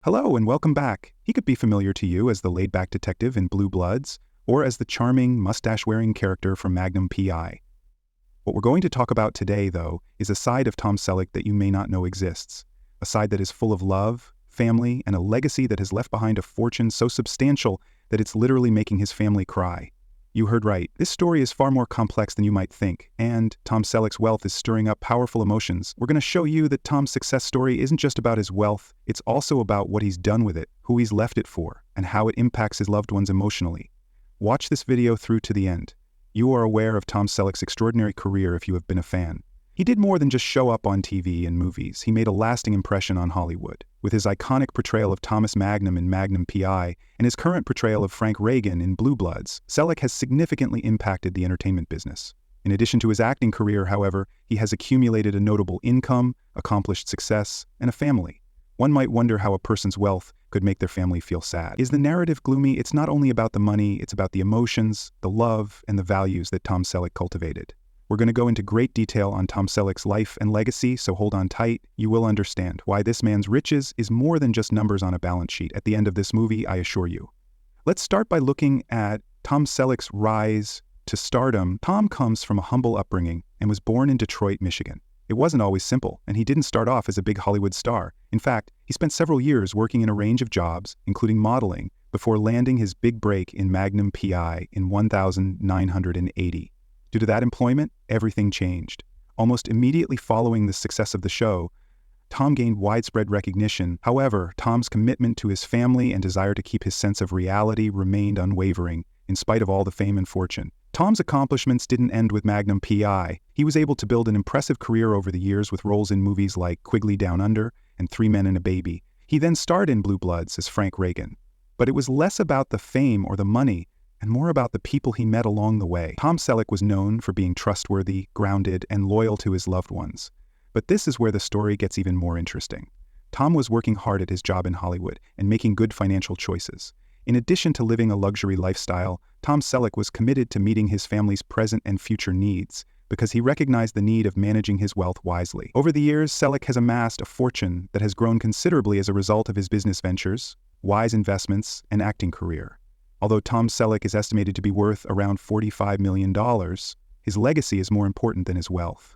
Hello and welcome back. He could be familiar to you as the laid-back detective in Blue Bloods, or as the charming, mustache-wearing character from Magnum P.I. What we're going to talk about today, though, is a side of Tom Selleck that you may not know exists. A side that is full of love, family, and a legacy that has left behind a fortune so substantial that it's literally making his family cry. You heard right. This story is far more complex than you might think, and Tom Selleck's wealth is stirring up powerful emotions. We're going to show you that Tom's success story isn't just about his wealth, it's also about what he's done with it, who he's left it for, and how it impacts his loved ones emotionally. Watch this video through to the end. You are aware of Tom Selleck's extraordinary career if you have been a fan. He did more than just show up on TV and movies. He made a lasting impression on Hollywood. With his iconic portrayal of Thomas Magnum in Magnum P.I. and his current portrayal of Frank Reagan in Blue Bloods, Selleck has significantly impacted the entertainment business. In addition to his acting career, however, he has accumulated a notable income, accomplished success, and a family. One might wonder how a person's wealth could make their family feel sad. Is the narrative gloomy? It's not only about the money, it's about the emotions, the love, and the values that Tom Selleck cultivated. We're going to go into great detail on Tom Selleck's life and legacy, so hold on tight. You will understand why this man's riches is more than just numbers on a balance sheet at the end of this movie, I assure you. Let's start by looking at Tom Selleck's rise to stardom. Tom comes from a humble upbringing and was born in Detroit, Michigan. It wasn't always simple, and he didn't start off as a big Hollywood star. In fact, he spent several years working in a range of jobs, including modeling, before landing his big break in Magnum P.I. in 1980. Due to that employment, everything changed. Almost immediately following the success of the show, Tom gained widespread recognition. However, Tom's commitment to his family and desire to keep his sense of reality remained unwavering, in spite of all the fame and fortune. Tom's accomplishments didn't end with Magnum P.I. He was able to build an impressive career over the years with roles in movies like Quigley Down Under and 3 Men and a Baby. He then starred in Blue Bloods as Frank Reagan. But it was less about the fame or the money, and more about the people he met along the way. Tom Selleck was known for being trustworthy, grounded, and loyal to his loved ones. But this is where the story gets even more interesting. Tom was working hard at his job in Hollywood and making good financial choices. In addition to living a luxury lifestyle, Tom Selleck was committed to meeting his family's present and future needs because he recognized the need of managing his wealth wisely. Over the years, Selleck has amassed a fortune that has grown considerably as a result of his business ventures, wise investments, and acting career. Although Tom Selleck is estimated to be worth around $45 million, his legacy is more important than his wealth.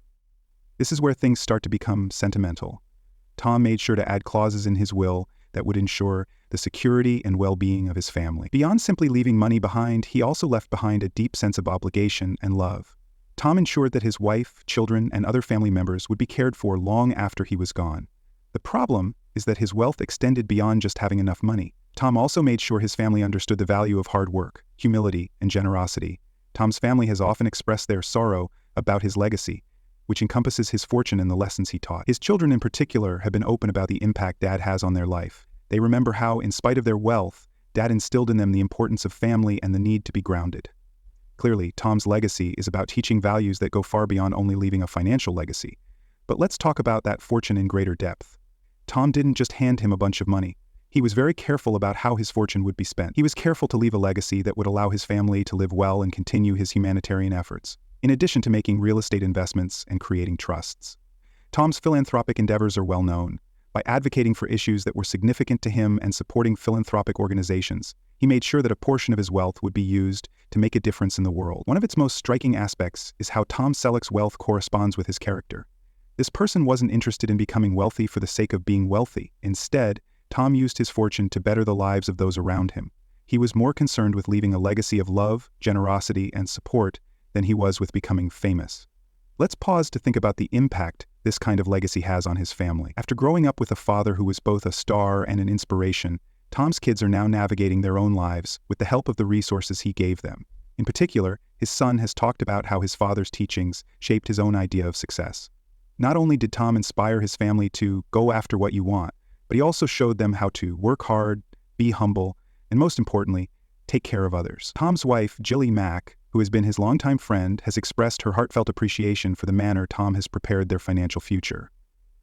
This is where things start to become sentimental. Tom made sure to add clauses in his will that would ensure the security and well-being of his family. Beyond simply leaving money behind, he also left behind a deep sense of obligation and love. Tom ensured that his wife, children, and other family members would be cared for long after he was gone. The problem is that his wealth extended beyond just having enough money. Tom also made sure his family understood the value of hard work, humility, and generosity. Tom's family has often expressed their sorrow about his legacy, which encompasses his fortune and the lessons he taught. His children in particular have been open about the impact Dad has on their life. They remember how, in spite of their wealth, Dad instilled in them the importance of family and the need to be grounded. Clearly, Tom's legacy is about teaching values that go far beyond only leaving a financial legacy. But let's talk about that fortune in greater depth. Tom didn't just hand him a bunch of money. He was very careful about how his fortune would be spent. He was careful to leave a legacy that would allow his family to live well and continue his humanitarian efforts, in addition to making real estate investments and creating trusts. Tom's philanthropic endeavors are well known. By advocating for issues that were significant to him and supporting philanthropic organizations, he made sure that a portion of his wealth would be used to make a difference in the world. One of its most striking aspects is how Tom Selleck's wealth corresponds with his character. This person wasn't interested in becoming wealthy for the sake of being wealthy. Instead, Tom used his fortune to better the lives of those around him. He was more concerned with leaving a legacy of love, generosity, and support than he was with becoming famous. Let's pause to think about the impact this kind of legacy has on his family. After growing up with a father who was both a star and an inspiration, Tom's kids are now navigating their own lives with the help of the resources he gave them. In particular, his son has talked about how his father's teachings shaped his own idea of success. Not only did Tom inspire his family to go after what you want, but he also showed them how to work hard, be humble, and most importantly, take care of others. Tom's wife, Jilly Mack, who has been his longtime friend, has expressed her heartfelt appreciation for the manner Tom has prepared their financial future.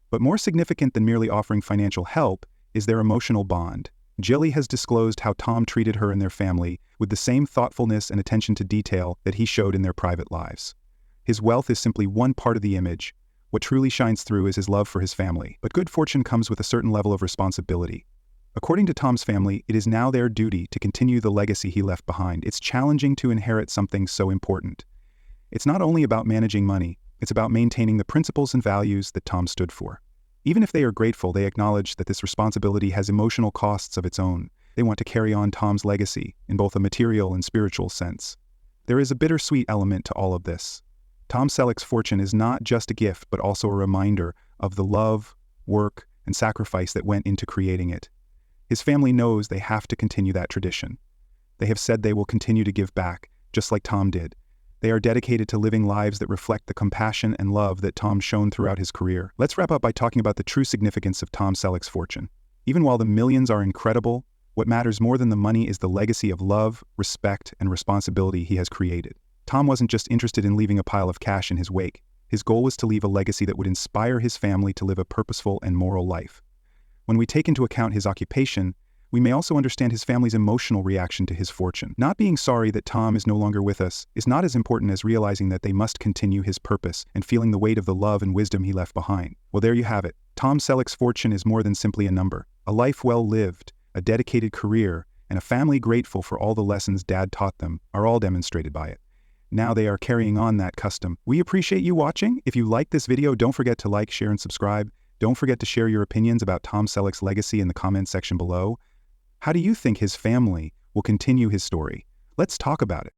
But more significant than merely offering financial help is their emotional bond. Jilly has disclosed how Tom treated her and their family with the same thoughtfulness and attention to detail that he showed in their private lives. His wealth is simply one part of the image. What truly shines through is his love for his family. But good fortune comes with a certain level of responsibility. According to Tom's family, it is now their duty to continue the legacy he left behind. It's challenging to inherit something so important. It's not only about managing money, it's about maintaining the principles and values that Tom stood for. Even if they are grateful, they acknowledge that this responsibility has emotional costs of its own. They want to carry on Tom's legacy in both a material and spiritual sense. There is a bittersweet element to all of this. Tom Selleck's fortune is not just a gift, but also a reminder of the love, work, and sacrifice that went into creating it. His family knows they have to continue that tradition. They have said they will continue to give back, just like Tom did. They are dedicated to living lives that reflect the compassion and love that Tom shown throughout his career. Let's wrap up by talking about the true significance of Tom Selleck's fortune. Even while the millions are incredible, what matters more than the money is the legacy of love, respect, and responsibility he has created. Tom wasn't just interested in leaving a pile of cash in his wake. His goal was to leave a legacy that would inspire his family to live a purposeful and moral life. When we take into account his occupation, we may also understand his family's emotional reaction to his fortune. Not being sorry that Tom is no longer with us is not as important as realizing that they must continue his purpose and feeling the weight of the love and wisdom he left behind. Well, there you have it. Tom Selleck's fortune is more than simply a number. A life well lived, a dedicated career, and a family grateful for all the lessons Dad taught them are all demonstrated by it. Now they are carrying on that custom. We appreciate you watching. If you liked this video, don't forget to like, share, and subscribe. Don't forget to share your opinions about Tom Selleck's legacy in the comments section below. How do you think his family will continue his story? Let's talk about it.